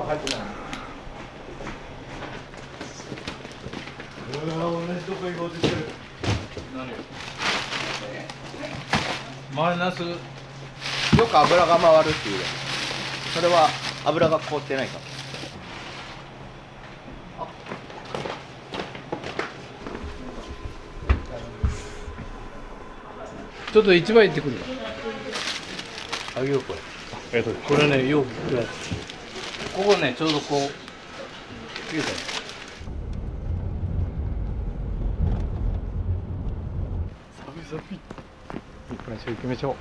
入ってない。同じとこ行こうとしてる。何よ。マイナス。よく油が回るっていう。それは油が凍ってないか。ちょっと一番行ってくる。あげようこれ。これね、よくここね、ちょうどこう。切れたよ。行きましょう、行きましょ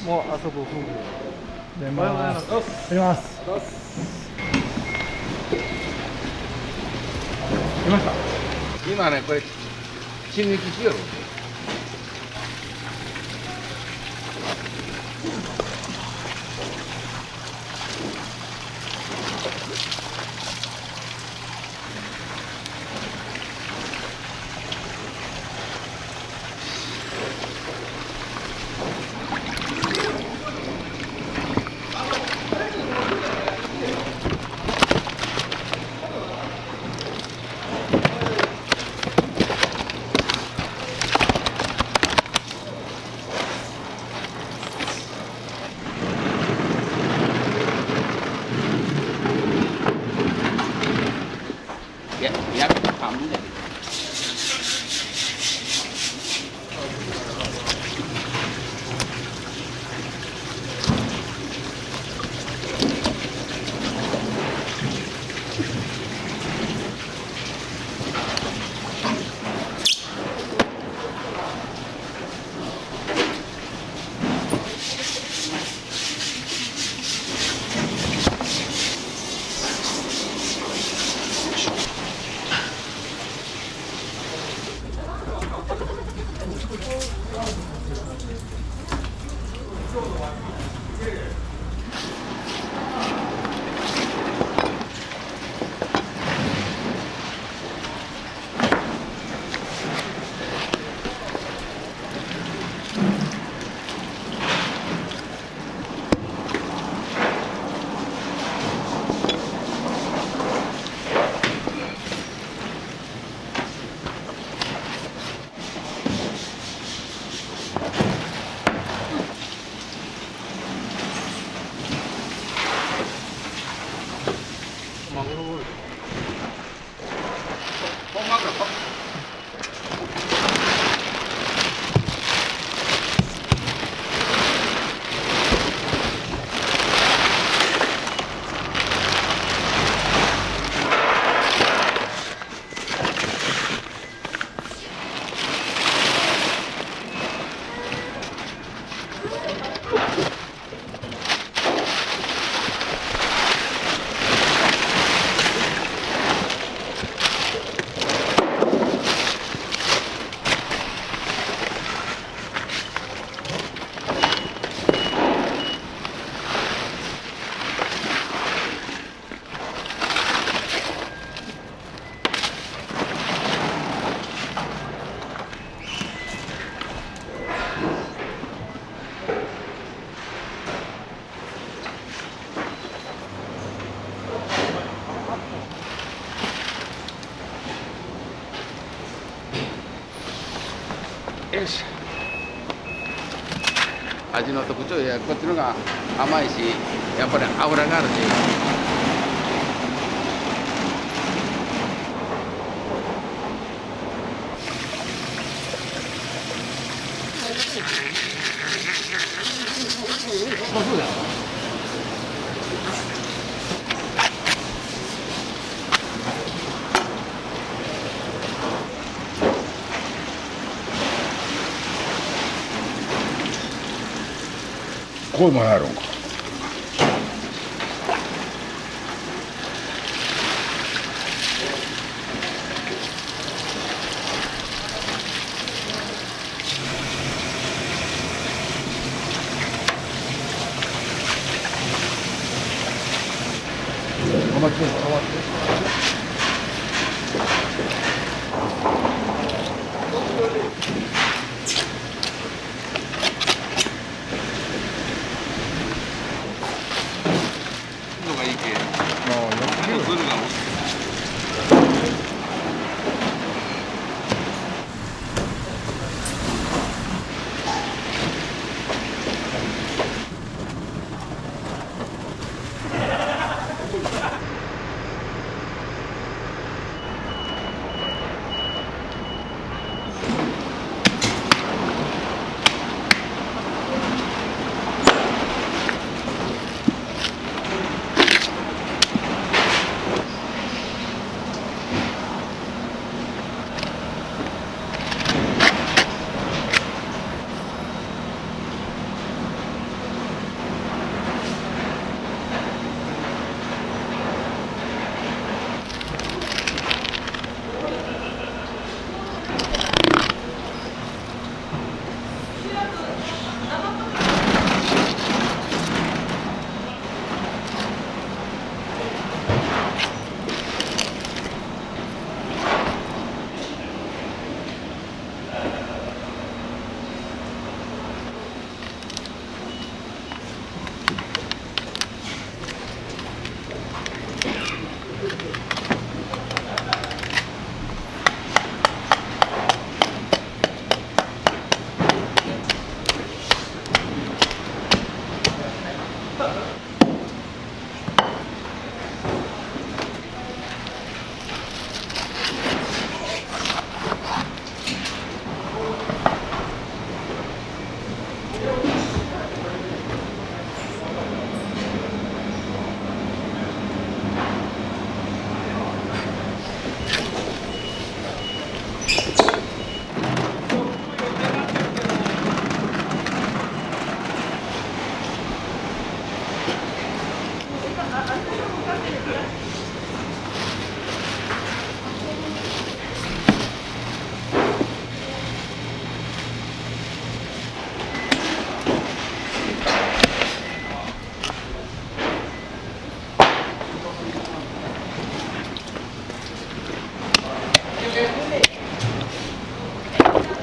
う。もうあそこ夫婦。出ます。出ます。出ました。今ね、これ、切り抜きしよう。やっぱ半分だよ。マグロボール。よし。味の特徴やこっちのが甘いし、やっぱり油があるし。そうだよ。こういうもんやろうか。お待ちください。お待ちください。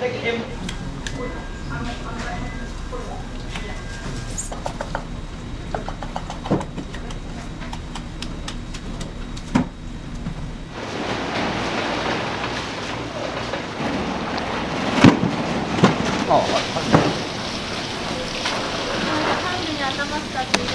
ハンデに頭使って入れて。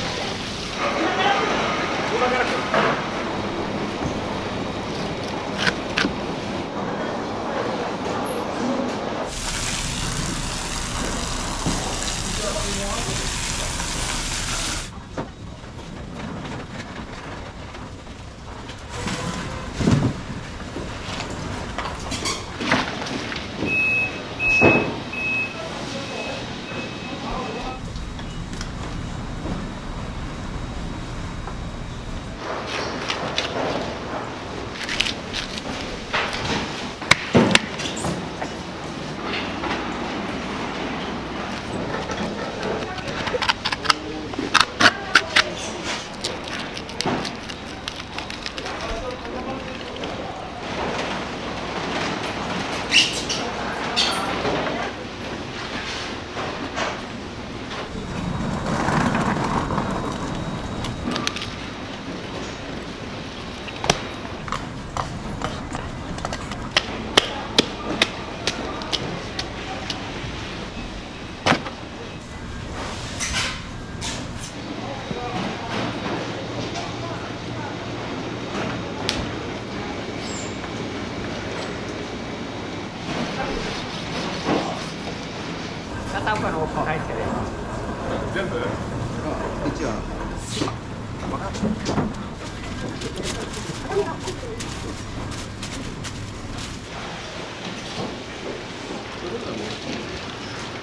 片岡の奥入ってる。全部？一応。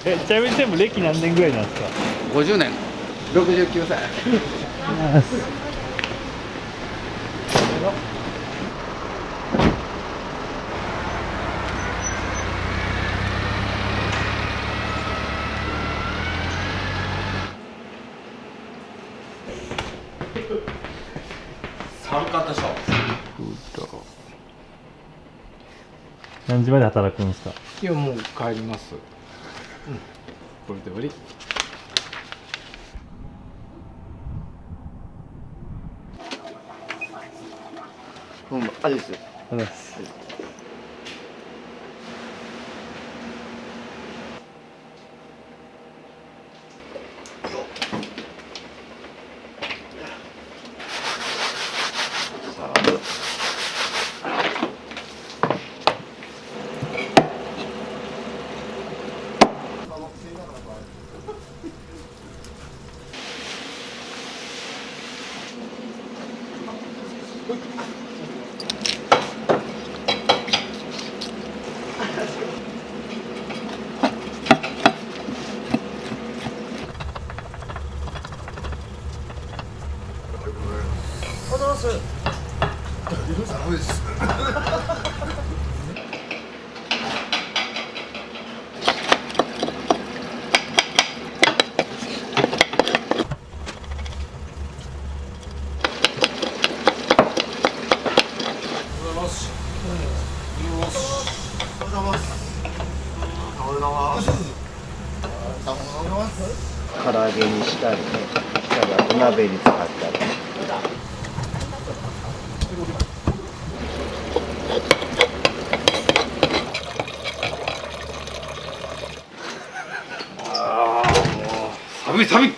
ちなみに全部歴何年ぐらいなんですか。50年。69歳。三冠でしょ。何時まで働くんですか。いやもう帰ります。これで終わり。あれです。そうです。唐揚げにしたりね、したりあと鍋に使ったり。ああ、もう寒い寒い。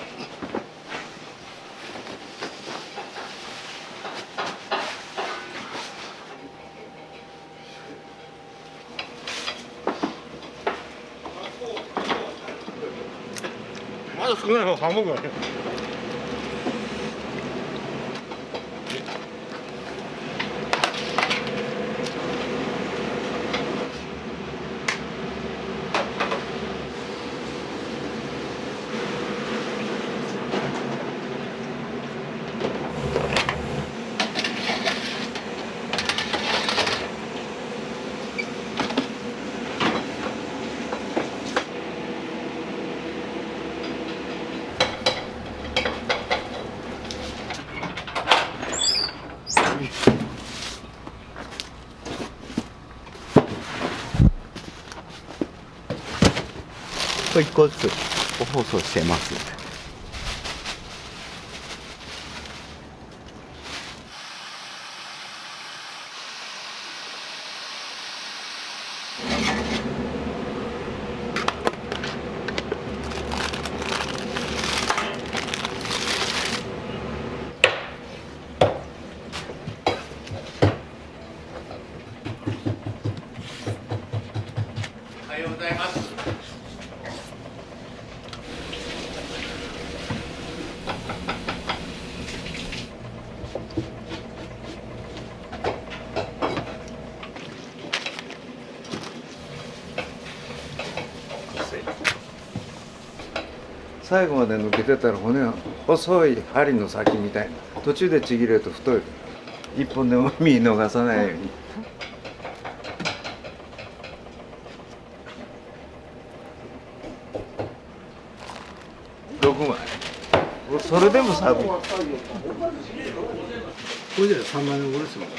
まだ少ない方半分ぐらい。これ1個ずつ放送してます。おはようございます。最後まで抜けてたら骨は細い針の先みたいな、途中でちぎれると太いから一本でも見逃さないように。6枚。それでも寒い。これじゃ3枚目ぐらいですもん。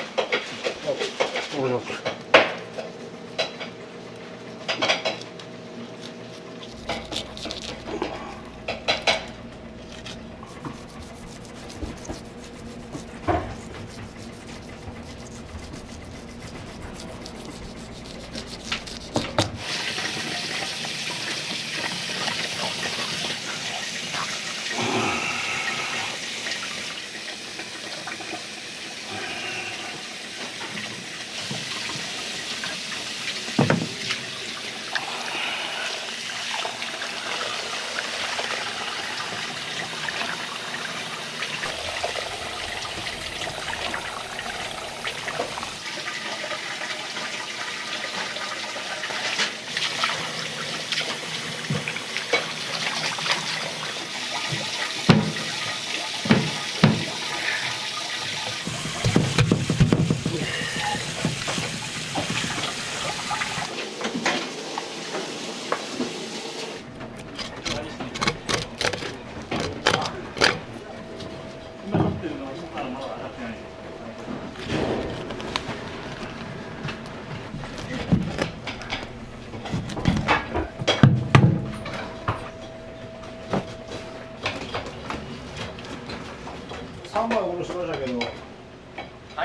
3枚おろしましたけど、は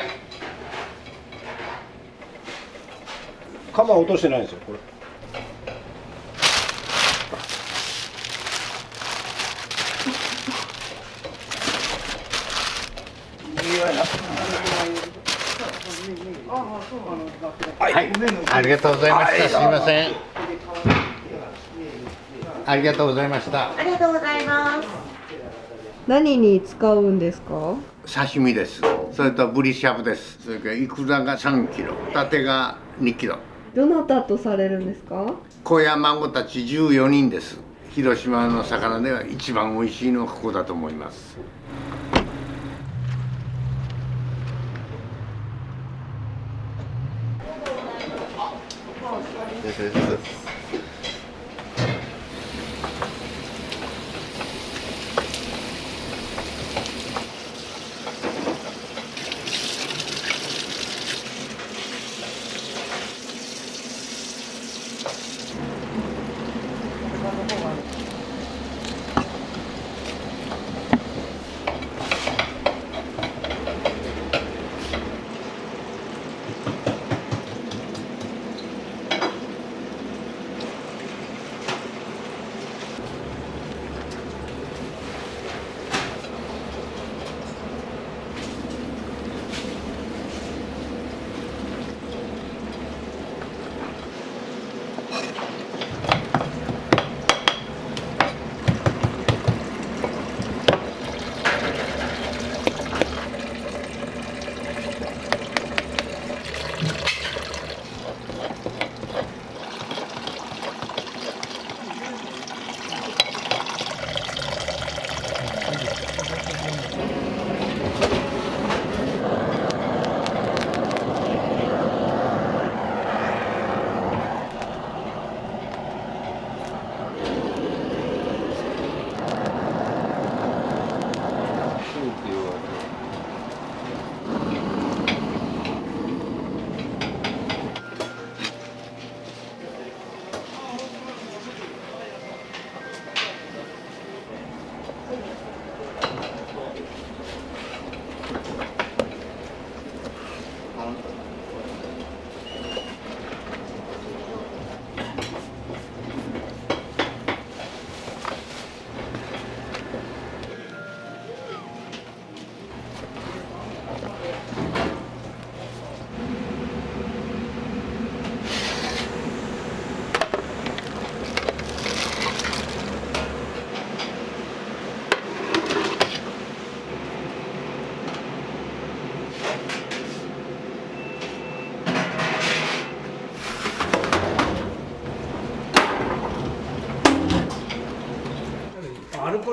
い。鎌落としてないんですよこれ。はい、ありがとうございました。すみません。ありがとうございました。ありがとうございます。何に使うんですか？刺身です。それとブリしゃぶです。それからイクラが3キロ、ホタテが2キロ。どなたとされるんですか？子や孫たち14人です。広島の魚では一番美味しいのはここだと思います。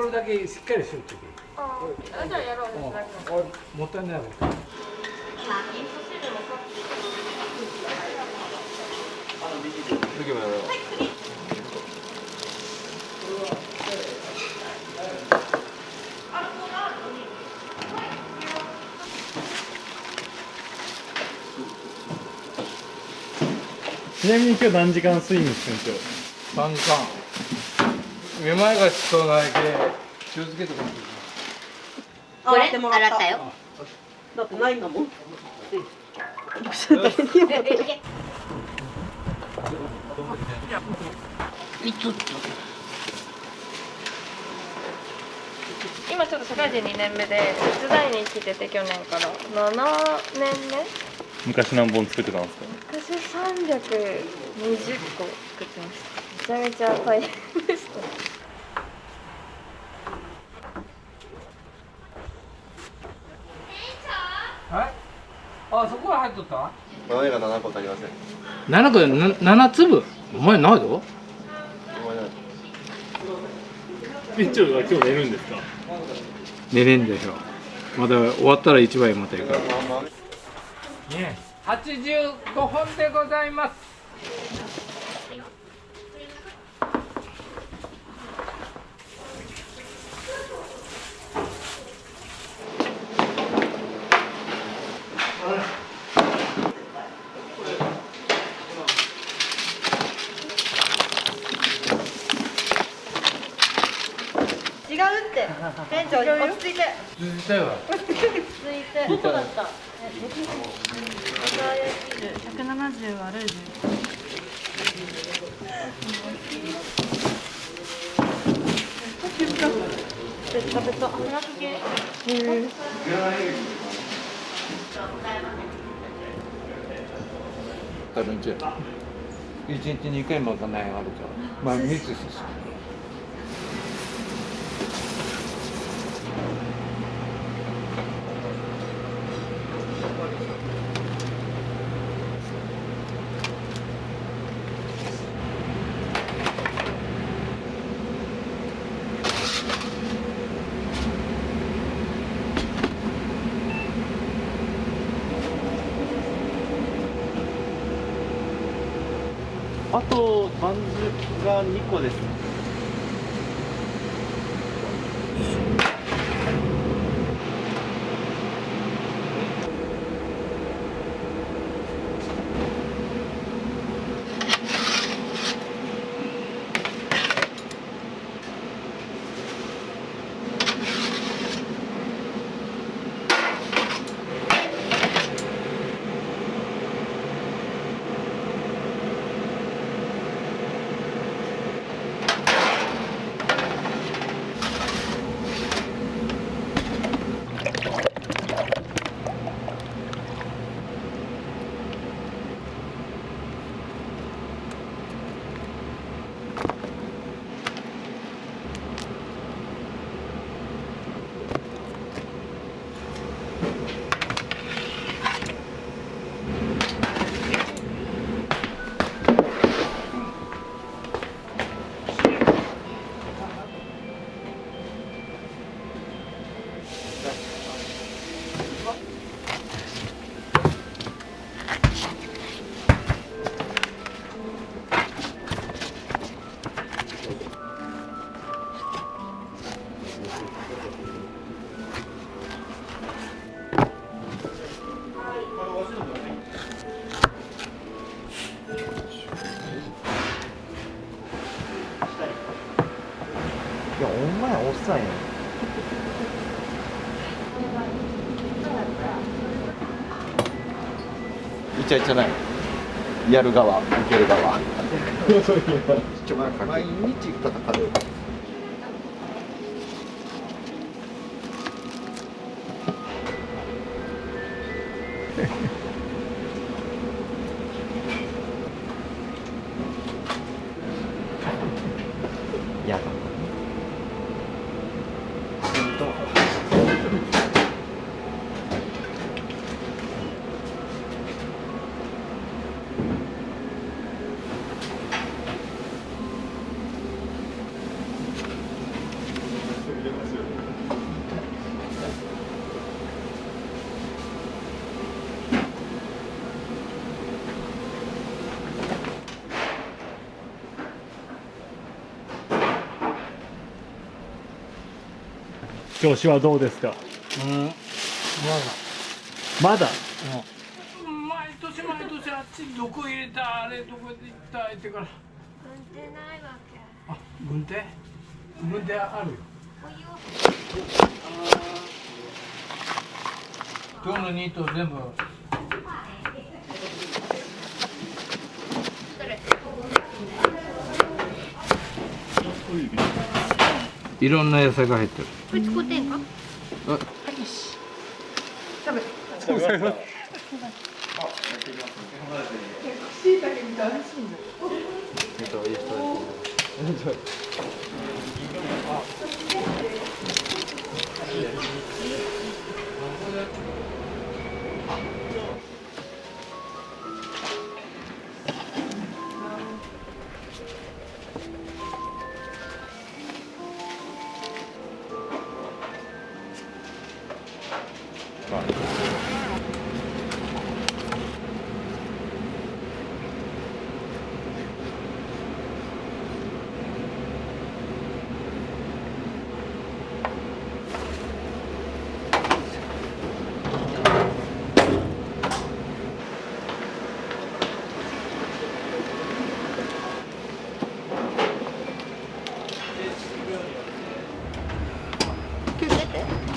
れだけしっかりしようってくる。あじゃあやろうよ。もったいないもん。味噌汁もちなみに今日何時間睡眠ですか、3時間。めまいがしそうなだけ気をつけてもらってこれ洗ったよ。だってないんだもん。今ちょっと社会人2年目で手伝いに来てて去年から7年目。昔何本作ってたんですか？私320個作ってました。めちゃめちゃ大変でした。はい。あ、そこは入っとった。豆が7個足りません。 7個で7粒。お前ないぞ。店長が今日寝るんですか？寝れんでしょ。まだ終わったら一番また行くから。ね、85本でございます。違うって店長落ち着いて。続いたよ。続いてどこだった？170割る10。ペッタペタ。多分じゃあ1日2回まかないあるからまあ3つです。あとバンズが2個ですね。いや、ほんまや、おっさんや。イチャイチャない。やる側、受ける側。毎日戦う。やだ。調子はどうですか。まだ。毎年毎年あっちどこ入れたあれどこで行ったってから軍手ないわけ。あ軍手あるよ今日のニート全部いろんな野菜が入ってる。これ使ってんか。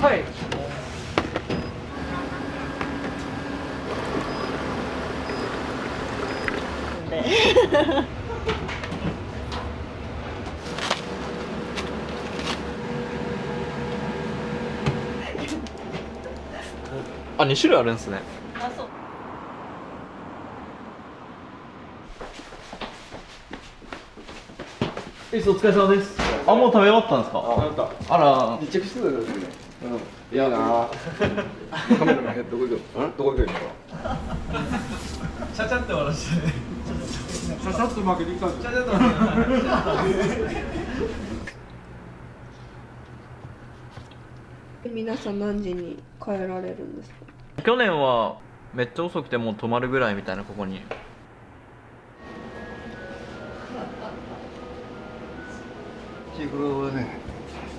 はい。あ、2種類あるんですね。あ、そう。お疲れ様です。あ、もう食べ終わったんですか。あら、密着してたよね。いやな。カメラのヘッドどこ行くの？どこ行くの？ちゃちゃって笑してね。ささっと負けてきたんです。ちゃちゃって皆さん何時に帰られるんですか？去年はめっちゃ遅くてもう泊まるぐらいみたいな、ここに。日頃はね、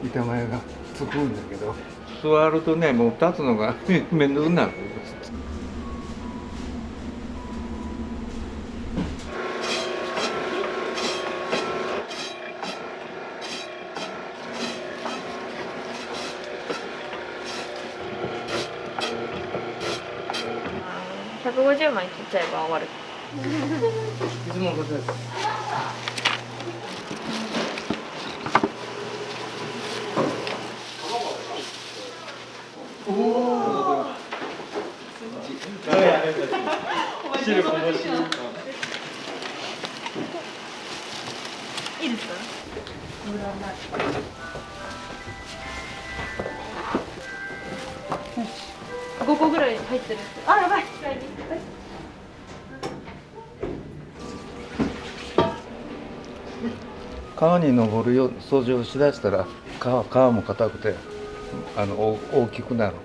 板前がつくんだけど、座るとね、もう立つのが面倒になる。150枚切っちゃえば終わる。いつものことです。いいですか。5個ぐらい入ってる。あ、やばい。川に登るよ掃除をしだしたら川も硬くて大きくなる。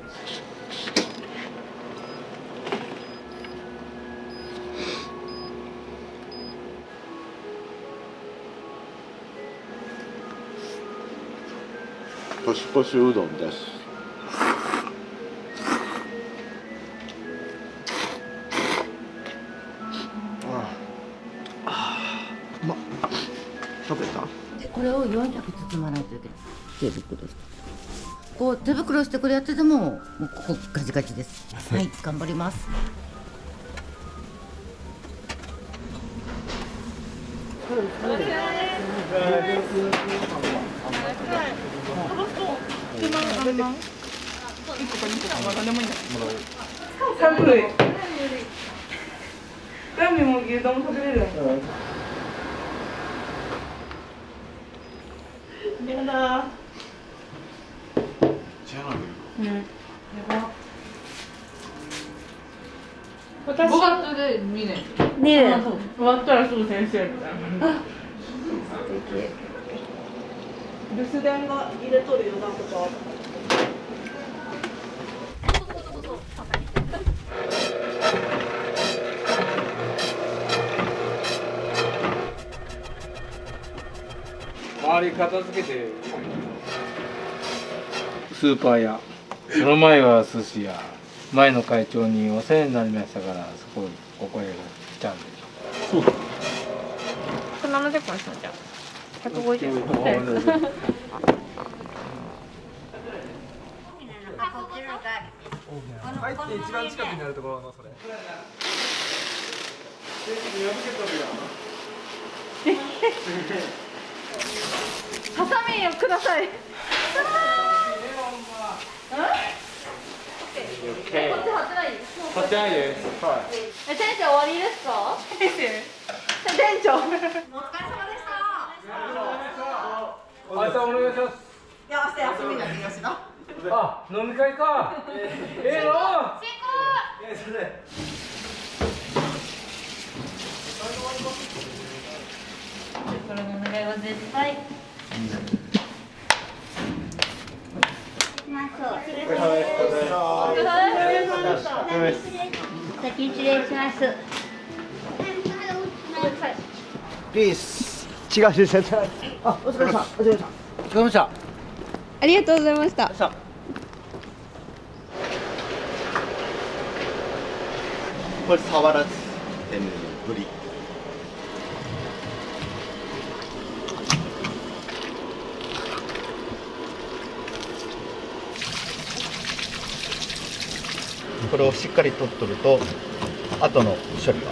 年越しうどんです。食べた？これを400包まないといけない。手袋して。こう手袋してこれやってても、もうここガチガチです。はい、頑張ります。寒い。ラーメンも牛丼も食べれる。やだ。うん。やば。私5月で2年。2年。終わったらすぐ先生みたいな。留守電が入れとるよなんとか。周り片付けて。スーパー屋、その前は寿司屋、前の会長にお世話になりましたから、ここへ来たんでしょ。170個にするじゃん。150円。入って一番近くにあるところのそれ。ハサミをください。こっちないです。店長終わりですか？店長。お疲れ様でした。明日お願いします。いや、明日休みな気がしな。あ、飲み会か。の。これのお願いは絶対。先失礼します。ピース。違う先生。あ、お疲れ様。お疲れ様。お疲れ様でした。ありがとうございました。これ触らず天然ぶり。これをしっかり取っとると後の処理が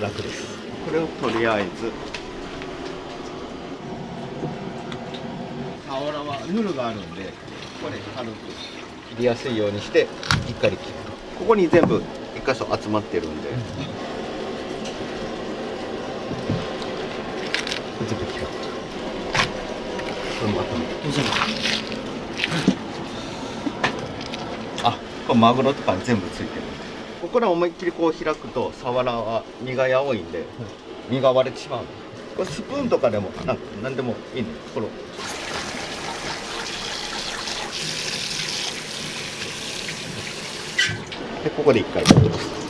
楽です。これをとりあえずサワラはヌルがあるんで、これ軽く切りやすいようにして一回切る。ここに全部一箇所集まってるんで、全部切る。これもあ、これマグロとかに全部ついてるんで、ここら思いっきりこう開くとサワラは身が青いんで身が割れてしまう。これスプーンとかでもなんでもいいんで、これでここで一回取ります。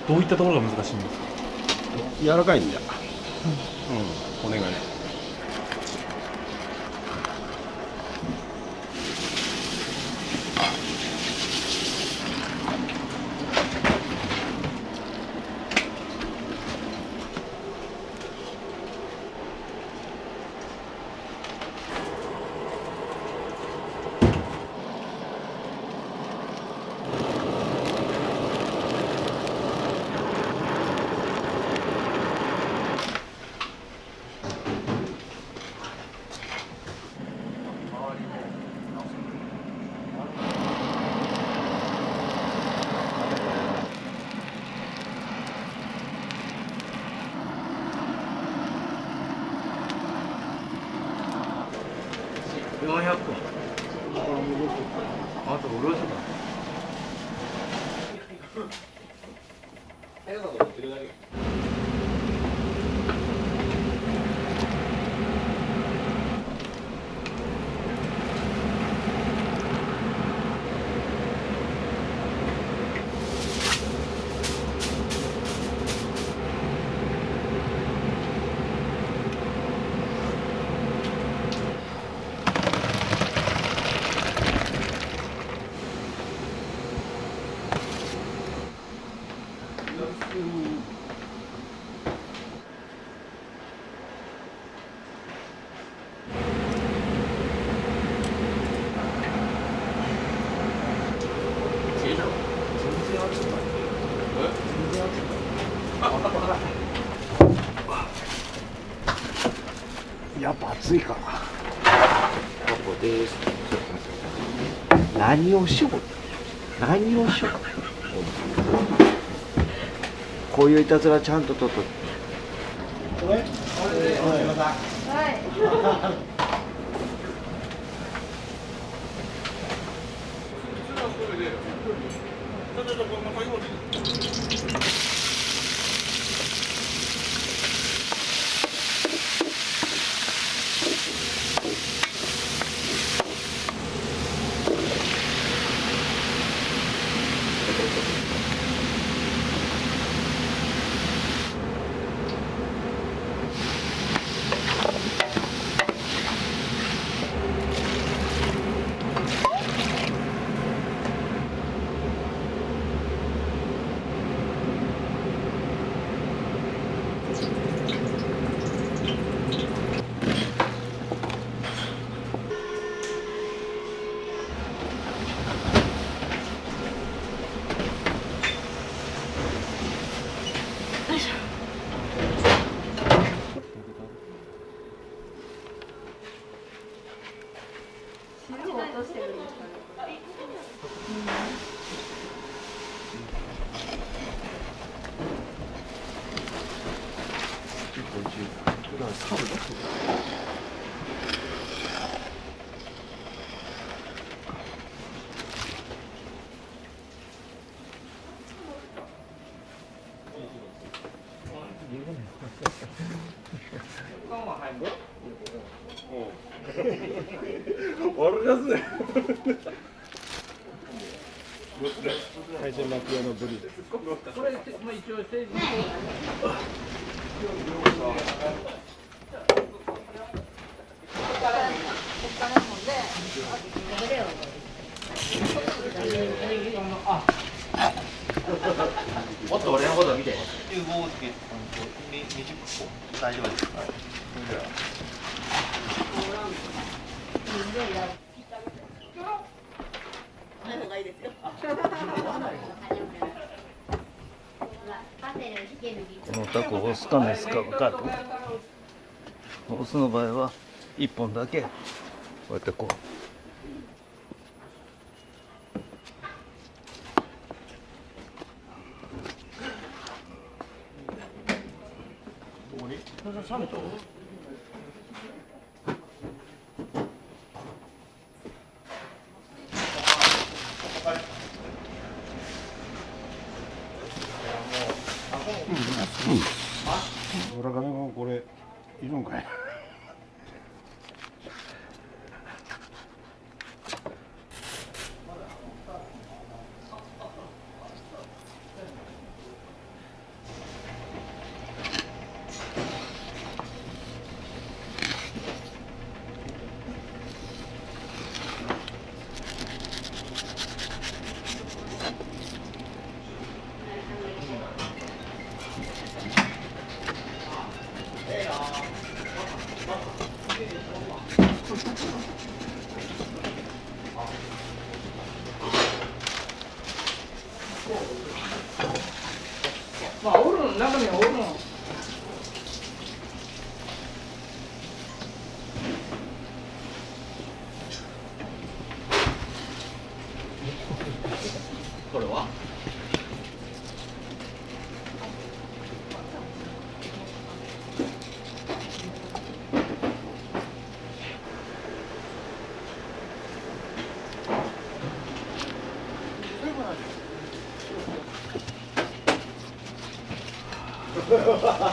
どういったところが難しいんですか？柔らかいんだ。骨がね。400個。あとおろしやっぱ暑いか。ここです。何をしよう。何をしよう。こういういたずらちゃんと取っと。はい。海鮮巻き用のブリ。これ、まあ、一応成人もっと俺のこと見て。15つけ、20個大丈夫です。このタコを押すかメスか分かる。押すの場合は1本だけこうやってこう。村上もこれいるんかい。まあ、おるの、中にはおるの。これは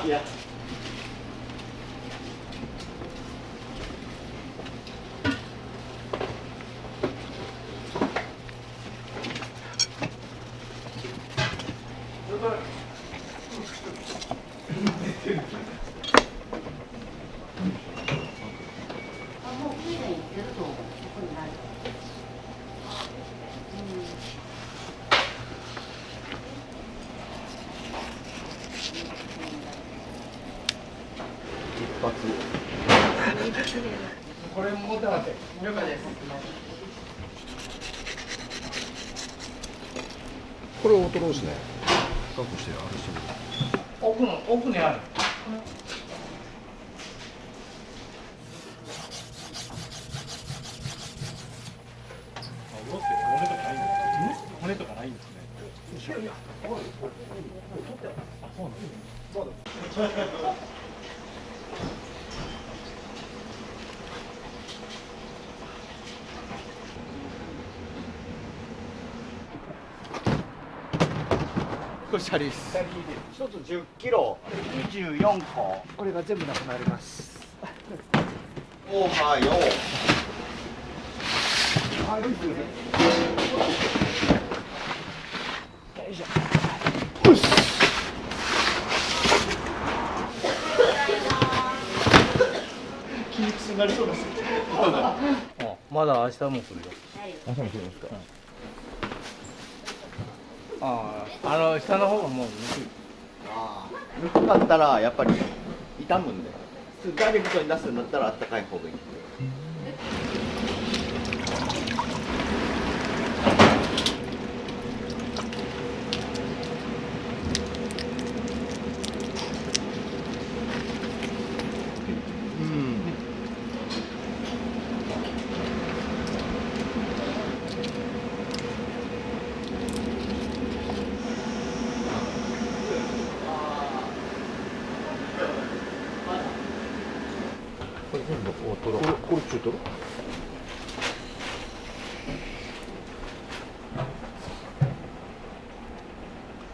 いや。これ持って待って。了解です。これオートロースね。確保してあれしてみる。奥にある。骨とかないんですね。こシャリです一つ10キロ24個。これが全部なくなりますおはよう。よいしょ筋肉痛になりそうですまだ明日も来るよ。明日も来るんですか下の方がもうぬくかったらやっぱり傷むんで、ダイレクトに出すんだったらあったかい方がいい。これ中トロ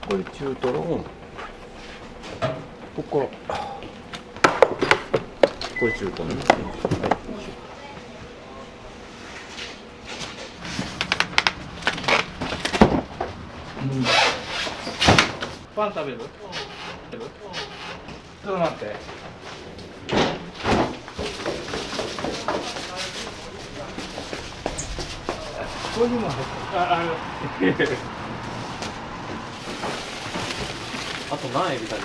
これ中トロ、こここれ中トロ、パン食べる？ちょっと待って。ここにもある。あと何エビ食べる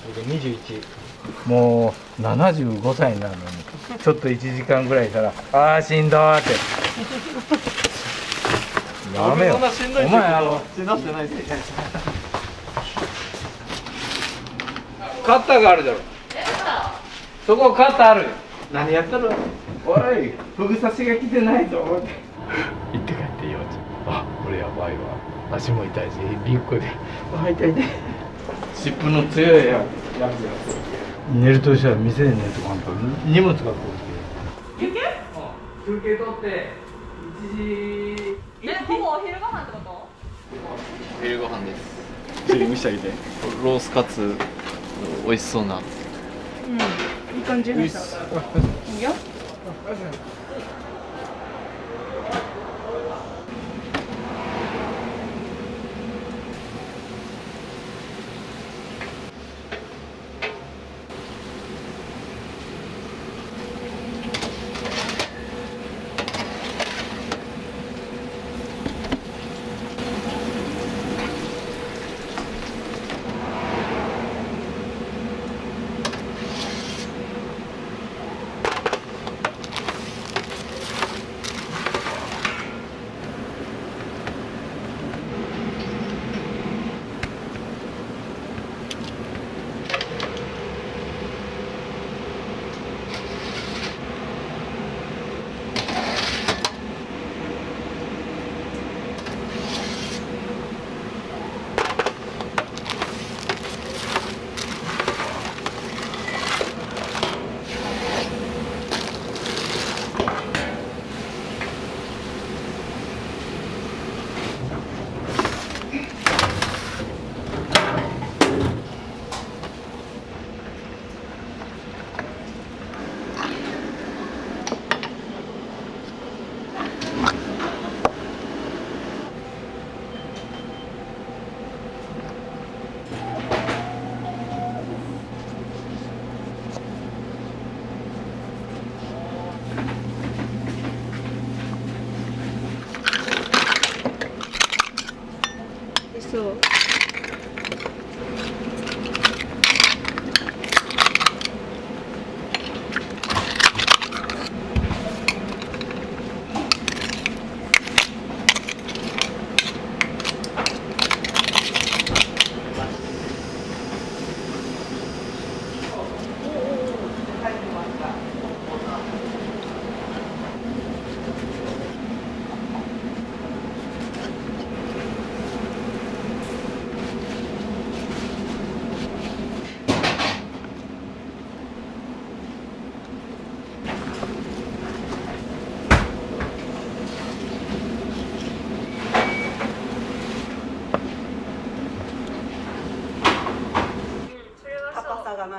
僕21。もう75歳になるのにちょっと1時間ぐらいしたらああしんどーってやめよお前しんどってないですねカッターがあるだろそこカッターあるよ何やったのおいフグ刺しが来てないぞって行って帰っていいよってあ俺やばいわ足も痛いしリュックであ痛い痛い湿布の強いやつや寝るとしたら店で寝るとかんと荷物がこう休憩？休憩取って1時ほぼお昼ご飯ってこと？お昼ご飯です見してあげてロースカツ美味しそうなうんいい感じでしたいいよ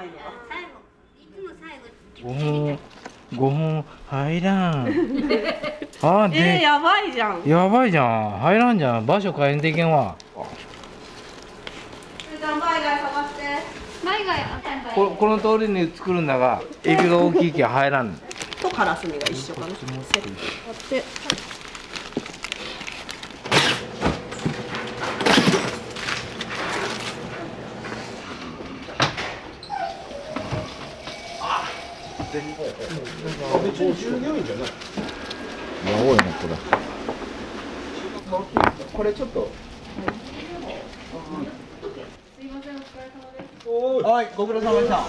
ないのが。最後いつも最後5分入らん。あで、やばいじゃん。やばいじゃん。入らんじゃん。場所変えんといけんわ。じゃあ前外探して。前があかんかこの通りに作るんだが、エビが大きいけ入らん。とカラスミが一緒かな。セットやって。これちょっとはい、ご苦労様でした。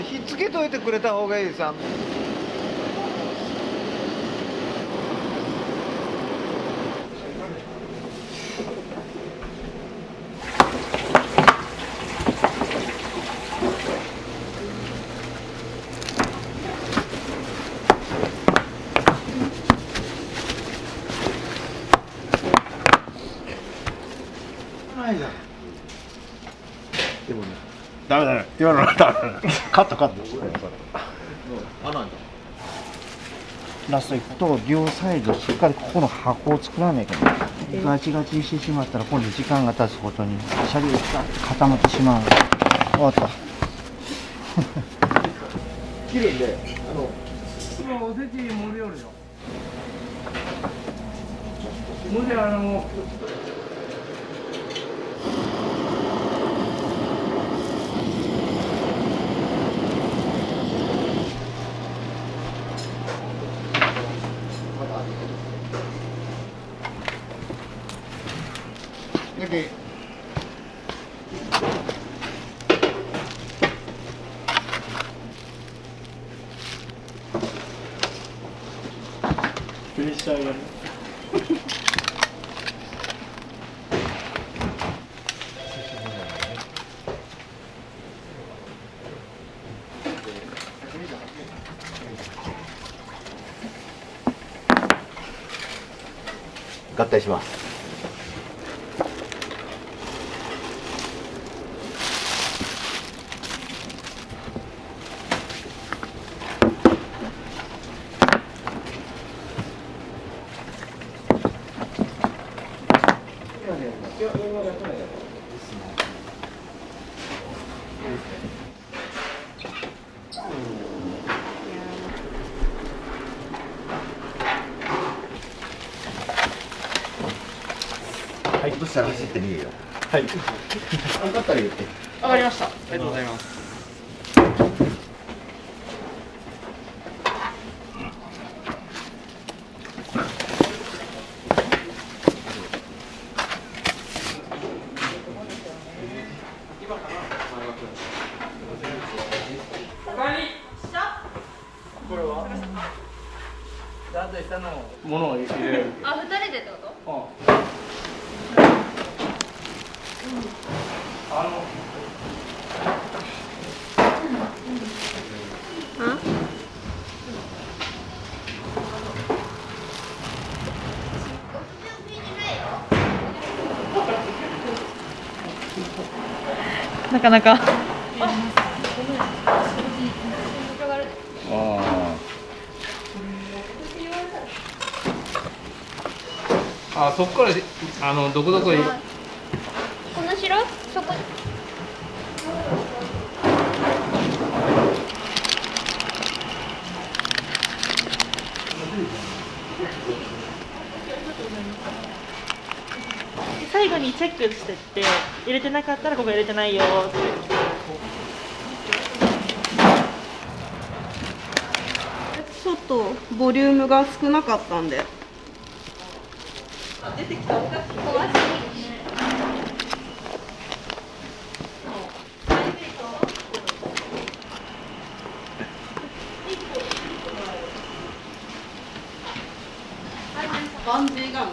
ひっつけといてくれた方がいいです。ダメダメ。今のはダメ。カットカット。ラストいくと両サイドしっかりここの箱を作らないといけない。ガチガチにしてしまったら今度時間が経つことにシャリが固まってしまう。終わった。切るんで、今おせち盛りよるよ。だけプレッシャーがね。合体します。はい、そしたら走って逃げよう。はい。分かったら言って。わかりました。ありがとうございます。これは？だとしたのものを入れる。あ、2人でってこと？なかなかあ、そこからどこどこに。この城そこ最後にチェックしてって入れてなかったらここ入れてないよってちょっとボリュームが少なかったんで。出てきたおかしい。バンジーガム。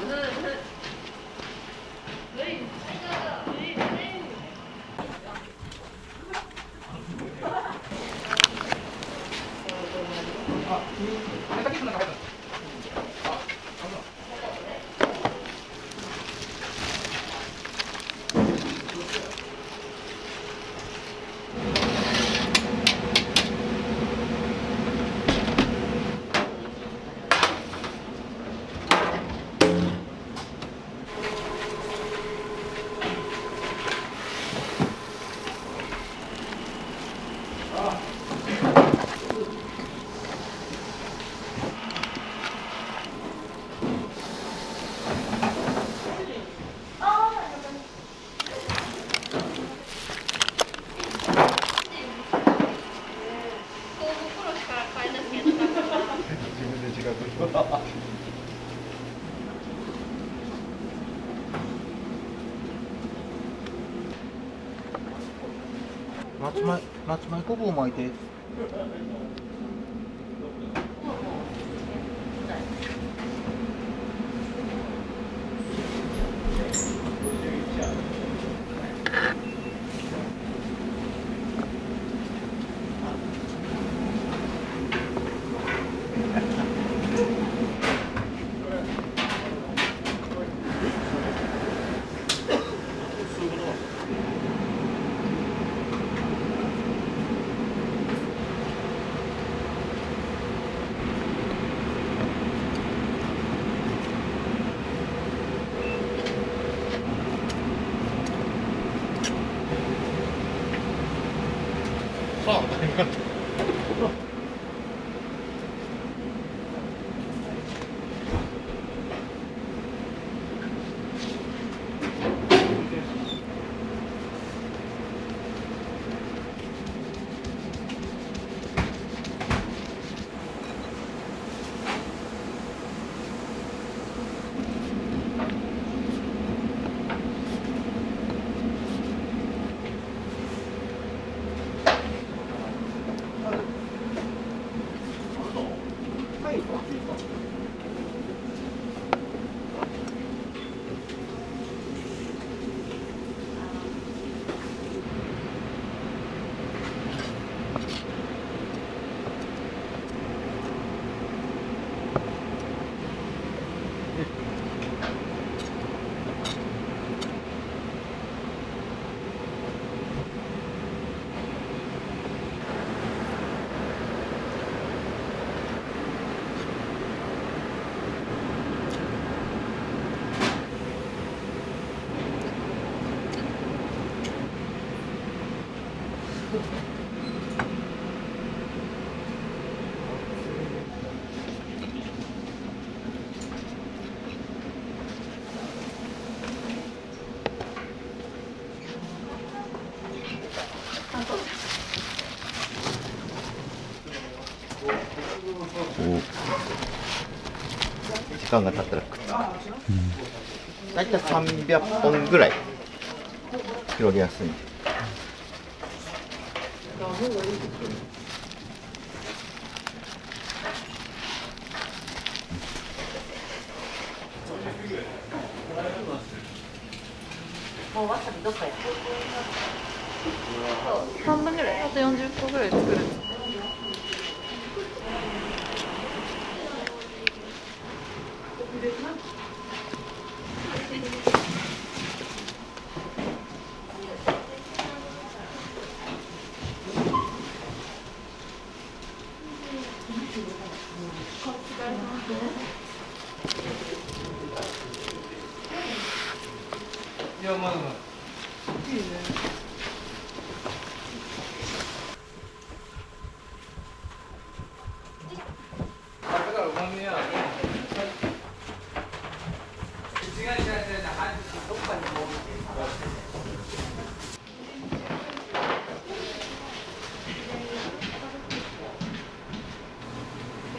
松前ごぼう巻いて。時間が経ったらくっつく。大体300本ぐらい広げやすいんで。もうわさびどっかや。半分ぐらい、あと40個ぐらい作る。いや、まだまだ。いいね。だから、お前や。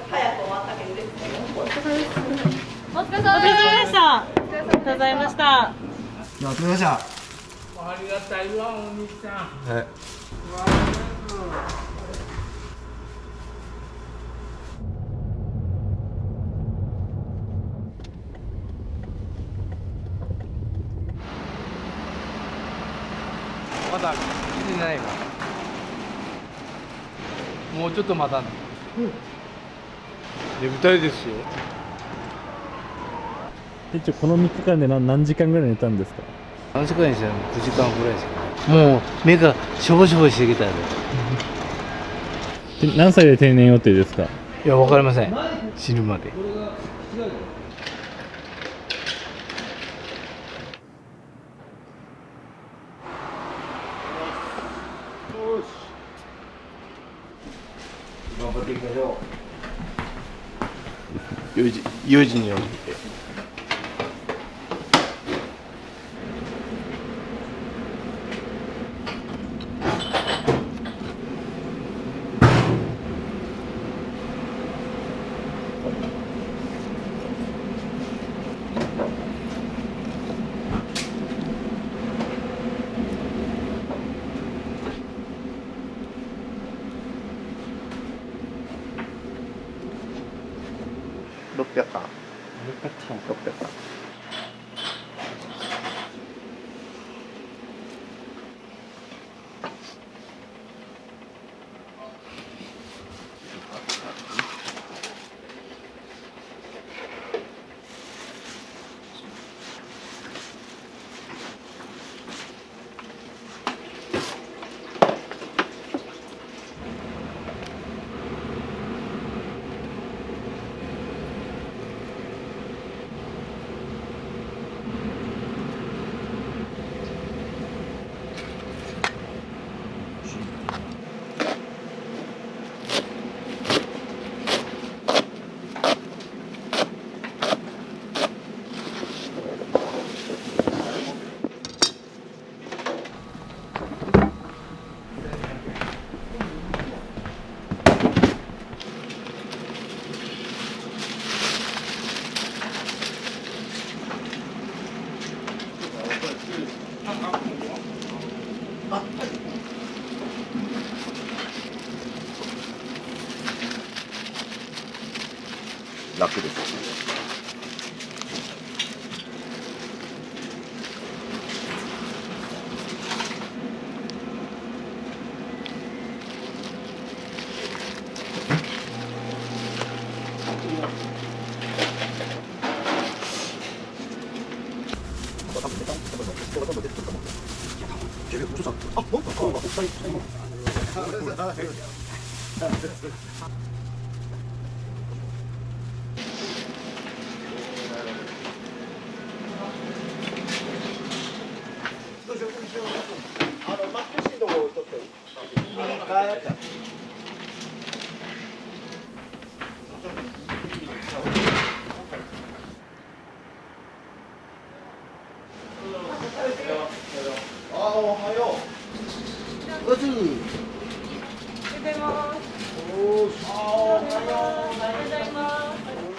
早く終わったけどですね。お疲れ様です。お疲れお疲れ様でした。ありがとうございました。じゃあ、取りました。ありがたいわ、お兄さん。はい。まだ来てないわ。もうちょっと待たない。で、2人ですよ。一応この3日間で何時間ぐらい寝たんですか？何時間にしたら9時間ぐらいしかない。もう目がしょぼしょぼしてきたんで。で何歳で定年予定ですか？いや、わかりません。死ぬまで。頑張っていきましょう。4時に起きて。楽ですよね。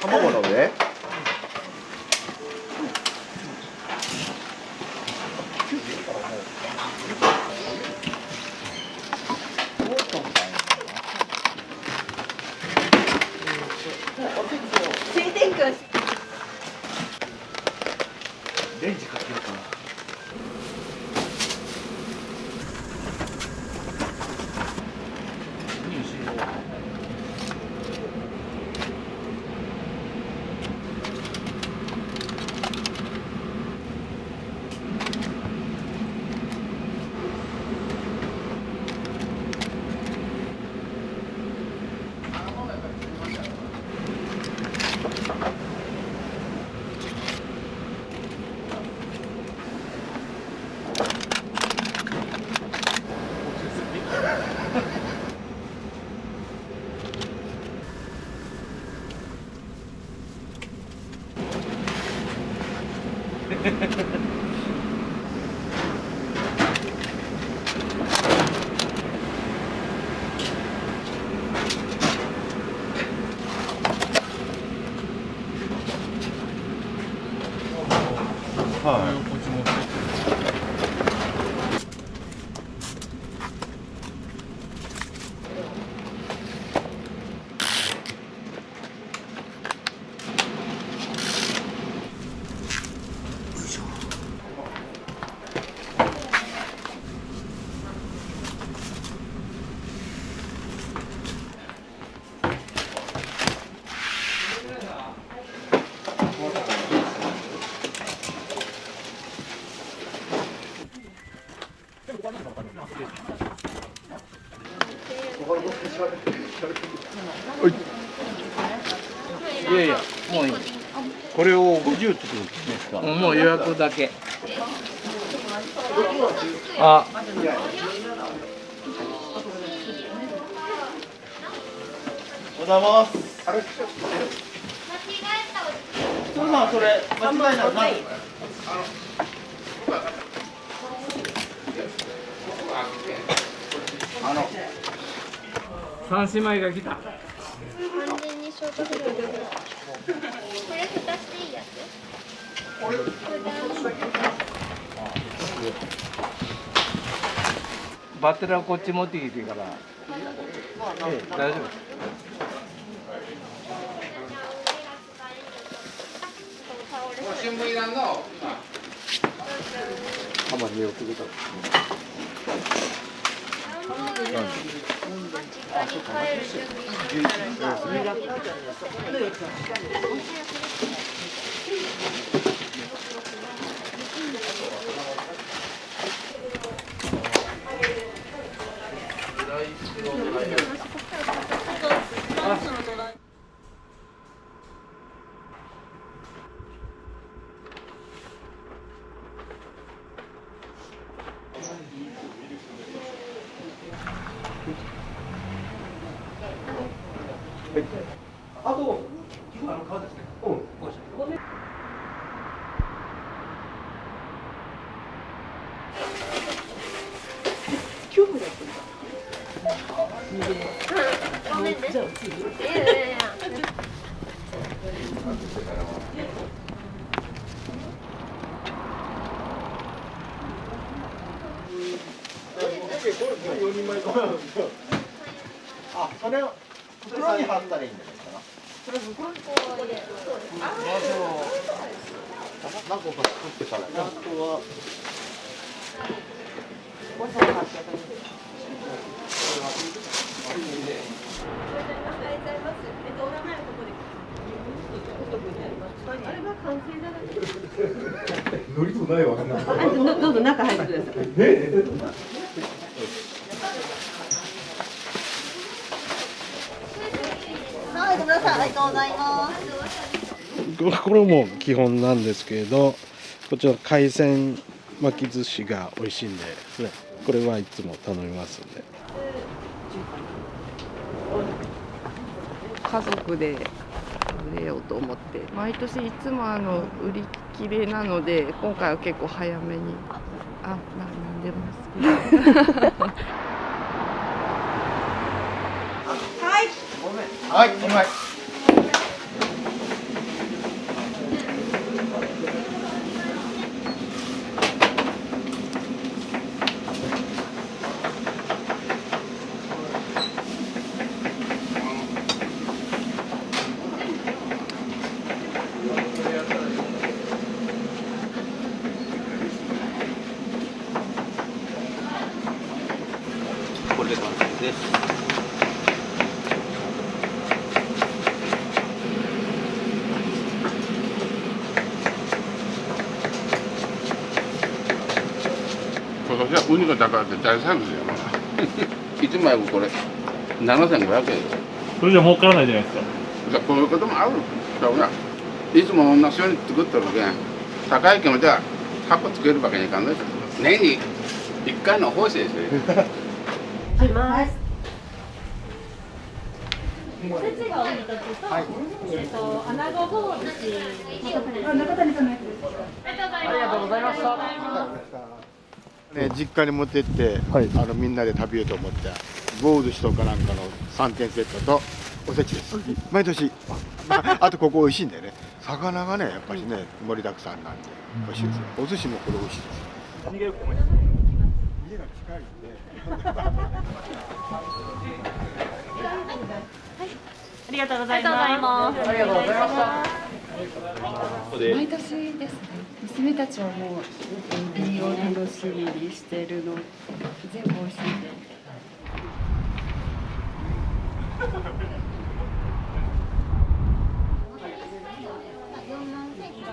卵の上。レンジかけようかな。いやいや、もういい。これを50作るんですか？もう予約だけ。あ。おはようございます。そうなん、それ間違いない。三姉妹が来た。完全にショートフロート。これ2つでいいやつ？バッテラーこっち持ってきてから。大丈夫。新聞いらんの。浜に送ると。あと、川ですね。ごめんね。いやいやいや。あ、それを袋に貼ったらいいんじゃないかな。それ袋に何個か作ってから、あとはノリとないわ。どうぞ中入ってください。はい、ごめんなさい。ありがとうございます。これも基本なんですけれど、こちら海鮮巻き寿司が美味しいんで、ね、これはいつも頼みますんで。家族で売れようと思って毎年いつも売り切れなので今回は結構早めになんでも好きはい、お願い。これで完成です。今年はウニが高くて大サービスやな。1枚これ7500円。それじゃ儲からないじゃないですか。じゃこういうこともあるんだよな。いつも同じように作ってるけん、高いけんじゃ箱つけるわけにいかんないです。年に1回の奉仕ですよ。おせちがお一つと、穴子ぼうずし、中谷さんのやつです。ありがとうございました。ね、実家に持って行って、みんなで食べようと思って棒寿司とかなんかの3点セットとおせちです。毎年あとここ美味しいんだよね。魚がねやっぱりね盛りだくさんなんで美味しいですよ。お寿司もこれ美味しいです。何がよく思います？家が近いんでありがとうございます。ありがとうございました。毎年ですね娘たちはもうエビを楽しみにしてるの全部美味しいんで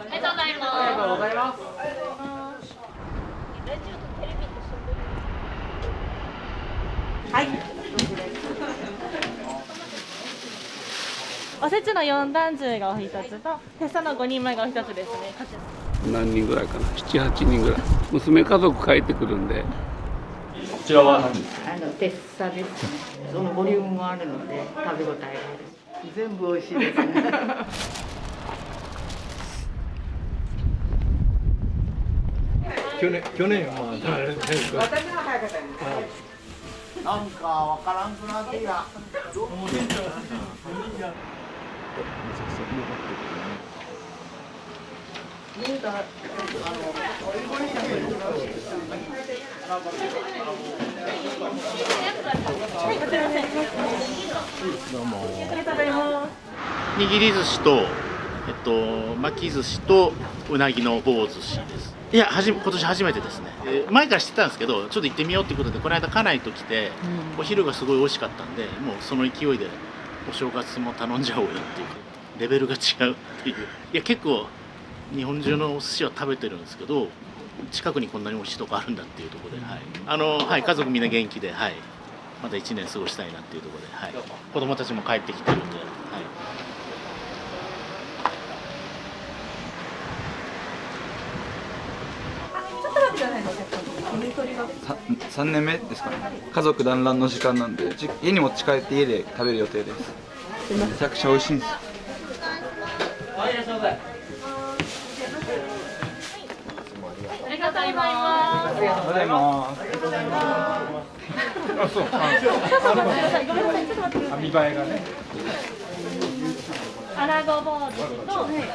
ありがとうございます。ありがとうございます。はい。おせちの4段重がお一つと、テッサの5人前がお一つですね。何人ぐらいかな、7、8人ぐらい。娘家族帰ってくるんで。こちらは何ですか？テッサですね。そのボリュームもあるので食べ応えがある。全部美味しいですね。去年は私の早かったよね。なんかわからんくなってきた。どうも。ありがとうございます。握り寿司と巻き寿司とうなぎの棒寿司です。いや今年初めてですね。前から知ってたんですけど、ちょっと行ってみようっていうことでこの間家内と来て、お昼がすごい美味しかったんで、もうその勢いでお正月も頼んじゃおうよっていうレベルが違うっていう。いや結構日本中のお寿司は食べてるんですけど、近くにこんなに美味しいとこあるんだっていうところで、はい、家族みんな元気で、はい、また1年過ごしたいなっていうところで、はい、子供たちも帰ってきてるんで、はい。3年目ですかね。家族団らんの時間なんで家に持ち帰って家で食べる予定です。めちゃくちゃ美味しいんです。ありがとうございます。ありがとうございます。ありがとうございます。ありがとうございます。あ、そう。ごめんなさい、ちょっと待ってください。見栄えがね。穴子ぼうずしと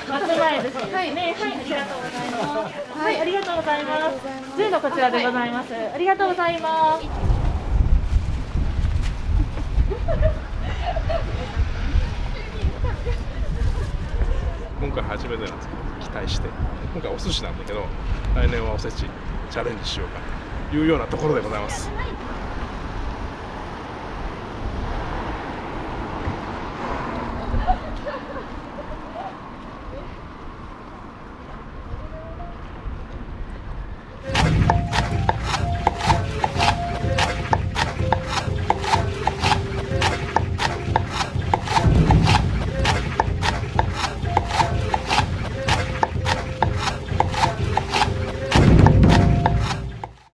松前寿司ですね。はい、ありがとうございます。はい、ありがとうございます。10のこちらでございます。ありがとうございます。今回初めてなんですけど、期待して、今回お寿司なんだけど、来年はおせちチャレンジしようかというようなところでございます。